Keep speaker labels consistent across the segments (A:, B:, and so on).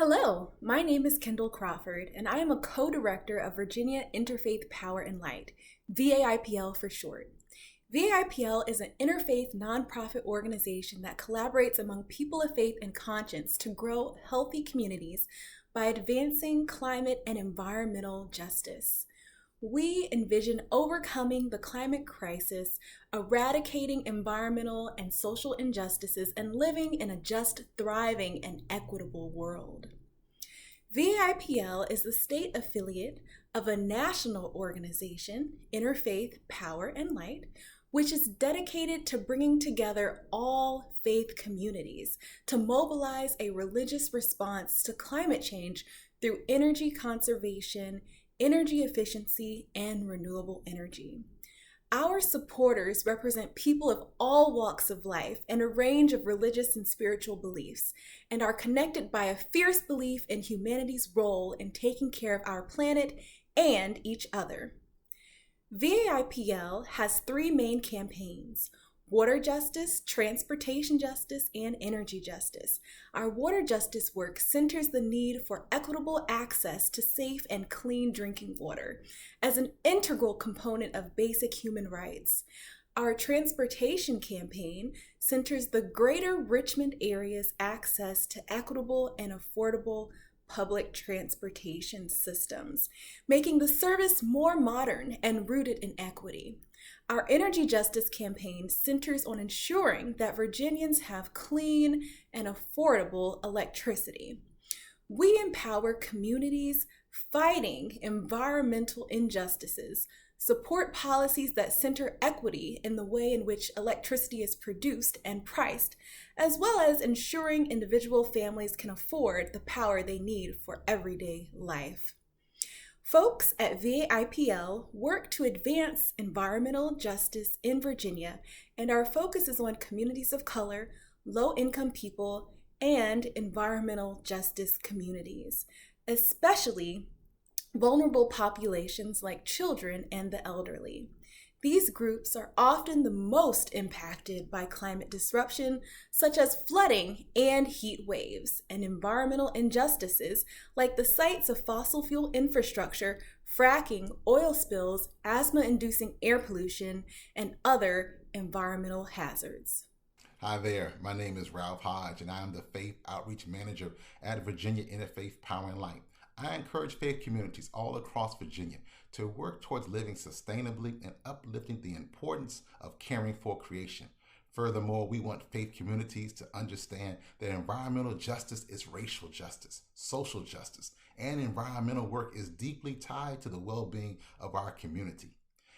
A: Hello, my name is Kendall Crawford, and I am a co-director of Virginia Interfaith Power Light, VAIPL for short. VAIPL is an interfaith nonprofit organization that collaborates among people of faith and conscience to grow healthy communities by advancing climate and environmental justice. We envision overcoming the climate crisis, eradicating environmental and social injustices, and living in a just, thriving, and equitable world. VAIPL is the state affiliate of a national organization, Interfaith Power Light, which is dedicated to bringing together all faith communities to mobilize a religious response to climate change through energy conservation, energy efficiency, and renewable energy. Our supporters represent people of all walks of life and a range of religious and spiritual beliefs, and are connected by a fierce belief in humanity's role in taking care of our planet and each other. VAIPL has three main campaigns: water justice, transportation justice, and energy justice. Our water justice work centers the need for equitable access to safe and clean drinking water as an integral component of basic human rights. Our transportation campaign centers the greater Richmond area's access to equitable and affordable public transportation systems, making the service more modern and rooted in equity. Our energy justice campaign centers on ensuring that Virginians have clean and affordable electricity. We empower communities fighting environmental injustices, support policies that center equity in the way in which electricity is produced and priced, as well as ensuring individual families can afford the power they need for everyday life. Folks at VAIPL work to advance environmental justice in Virginia, and our focus is on communities of color, low-income people, and environmental justice communities, especially vulnerable populations like children and the elderly. These groups are often the most impacted by climate disruption, such as flooding and heat waves, and environmental injustices like the sites of fossil fuel infrastructure, fracking, oil spills, asthma-inducing air pollution, and other environmental hazards.
B: Hi there, my name is Ralph Hodge, and I am the Faith Outreach Manager at Virginia Interfaith Power Light. I encourage faith communities all across Virginia to work towards living sustainably and uplifting the importance of caring for creation. Furthermore, we want faith communities to understand that environmental justice is racial justice, social justice, and environmental work is deeply tied to the well-being of our community.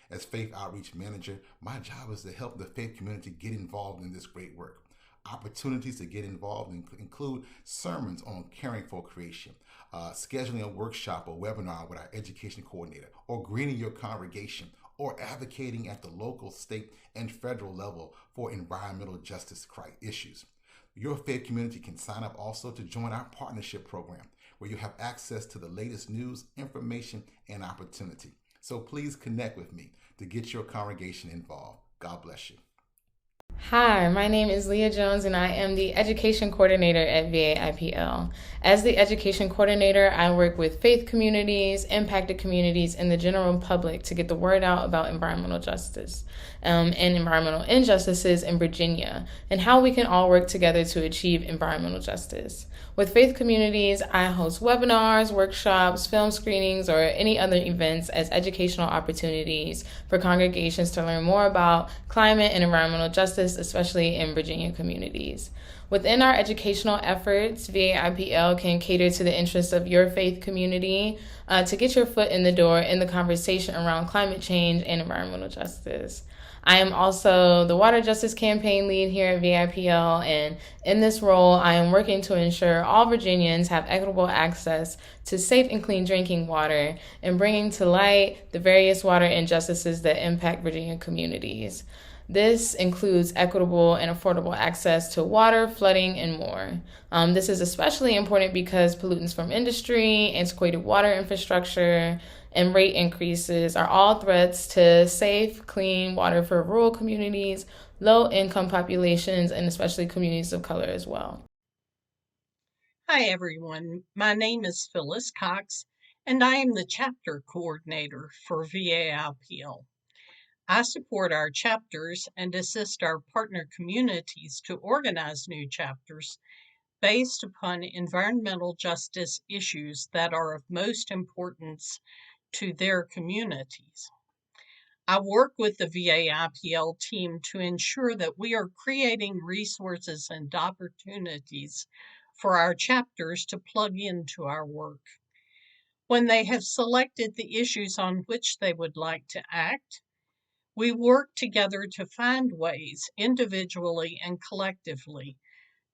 B: As Faith Outreach Manager, my job is to help the faith community get involved in this great work. Opportunities to get involved include sermons on caring for creation, scheduling a workshop or webinar with our education coordinator, or greeting your congregation, or advocating at the local, state, and federal level for environmental justice issues. Your faith community can sign up also to join our partnership program, where you have access to the latest news, information, and opportunity. So please connect with me to get your congregation involved. God bless you.
C: Hi, my name is Leah Jones, and I am the Education Coordinator at VAIPL. As the Education Coordinator, I work with faith communities, impacted communities, and the general public to get the word out about environmental justice and environmental injustices in Virginia, and how we can all work together to achieve environmental justice. With faith communities, I host webinars, workshops, film screenings, or any other events as educational opportunities for congregations to learn more about climate and environmental justice, especially in Virginia communities. Within our educational efforts, VAIPL can cater to the interests of your faith community to get your foot in the door in the conversation around climate change and environmental justice. I am also the Water Justice Campaign lead here at VAIPL, and in this role, I am working to ensure all Virginians have equitable access to safe and clean drinking water and bringing to light the various water injustices that impact Virginia communities. This includes equitable and affordable access to water, flooding, and more. This is especially important because pollutants from industry, antiquated water infrastructure, and rate increases are all threats to safe, clean water for rural communities, low-income populations, and especially communities of color as well.
D: Hi, everyone. My name is Phyllis Cox, and I am the chapter coordinator for VAIPL. I support our chapters and assist our partner communities to organize new chapters based upon environmental justice issues that are of most importance to their communities. I work with the VAIPL team to ensure that we are creating resources and opportunities for our chapters to plug into our work. When they have selected the issues on which they would like to act, we work together to find ways, individually and collectively,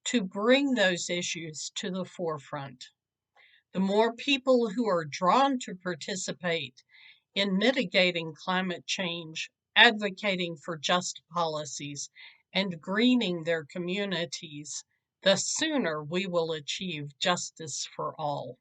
D: to bring those issues to the forefront. The more people who are drawn to participate in mitigating climate change, advocating for just policies, and greening their communities, the sooner we will achieve justice for all.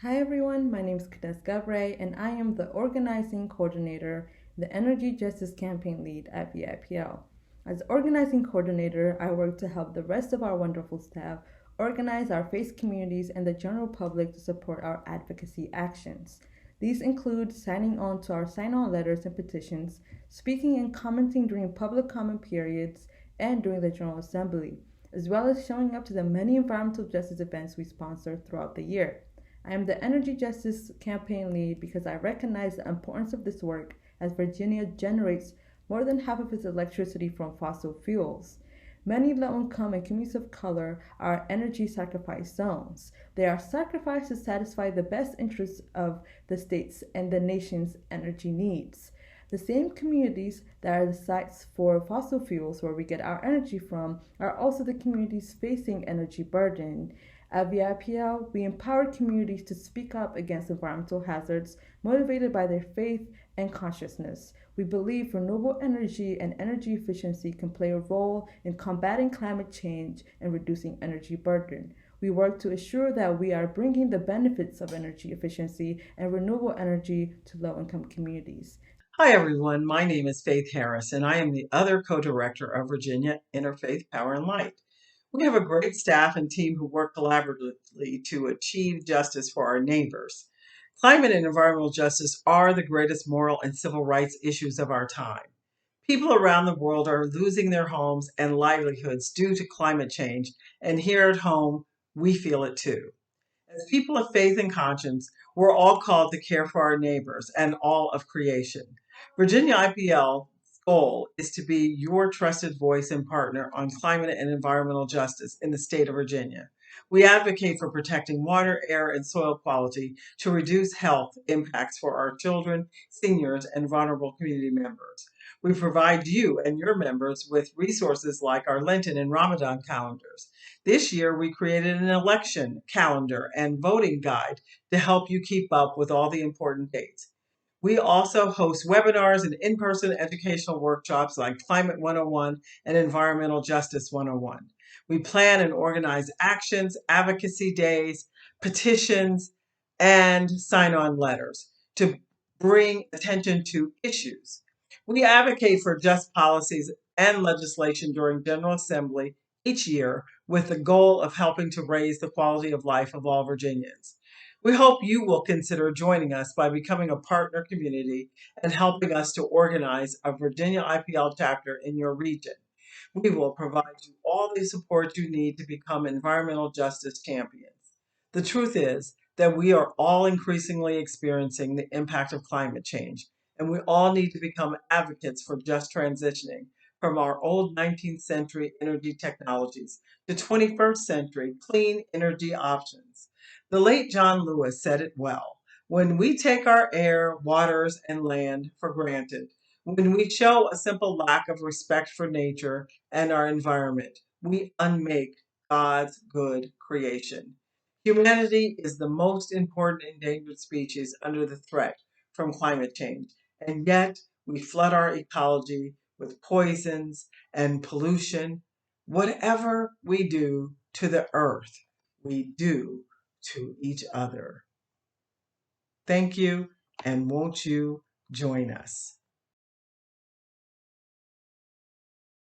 E: Hi everyone, my name is Kades Gabre and I am the organizing coordinator, the Energy Justice Campaign Lead at VAIPL. As organizing coordinator, I work to help the rest of our wonderful staff organize our faith communities and the general public to support our advocacy actions. These include signing on to our sign-on letters and petitions, speaking and commenting during public comment periods and during the General Assembly, as well as showing up to the many environmental justice events we sponsor throughout the year. I am the Energy Justice Campaign Lead because I recognize the importance of this work as Virginia generates more than half of its electricity from fossil fuels. Many low-income and communities of color are energy sacrifice zones. They are sacrificed to satisfy the best interests of the state's and the nation's energy needs. The same communities that are the sites for fossil fuels where we get our energy from are also the communities facing energy burden. At VIPL, we empower communities to speak up against environmental hazards motivated by their faith and consciousness. We believe renewable energy and energy efficiency can play a role in combating climate change and reducing energy burden. We work to ensure that we are bringing the benefits of energy efficiency and renewable energy to low-income communities.
F: Hi, everyone. My name is Faith Harris, and I am the other co-director of Virginia Interfaith Power and Light. We have a great staff and team who work collaboratively to achieve justice for our neighbors. Climate and environmental justice are the greatest moral and civil rights issues of our time. People around the world are losing their homes and livelihoods due to climate change, and here at home, we feel it too. As people of faith and conscience, we're all called to care for our neighbors and all of creation. Virginia IPL's goal is to be your trusted voice and partner on climate and environmental justice in the state of Virginia. We advocate for protecting water, air, and soil quality to reduce health impacts for our children, seniors, and vulnerable community members. We provide you and your members with resources like our Lenten and Ramadan calendars. This year, we created an election calendar and voting guide to help you keep up with all the important dates. We also host webinars and in-person educational workshops like Climate 101 and Environmental Justice 101. We plan and organize actions, advocacy days, petitions, and sign-on letters to bring attention to issues. We advocate for just policies and legislation during General Assembly each year with the goal of helping to raise the quality of life of all Virginians. We hope you will consider joining us by becoming a partner community and helping us to organize a Virginia IPL chapter in your region. We will provide you all the support you need to become environmental justice champions. The truth is that we are all increasingly experiencing the impact of climate change, and we all need to become advocates for just transitioning from our old 19th century energy technologies to 21st century clean energy options. The late John Lewis said it well. When we take our air, waters, and land for granted, when we show a simple lack of respect for nature and our environment, we unmake God's good creation. Humanity is the most important endangered species under the threat from climate change, and yet we flood our ecology with poisons and pollution. Whatever we do to the earth, we do to each other. Thank you, and won't you join us?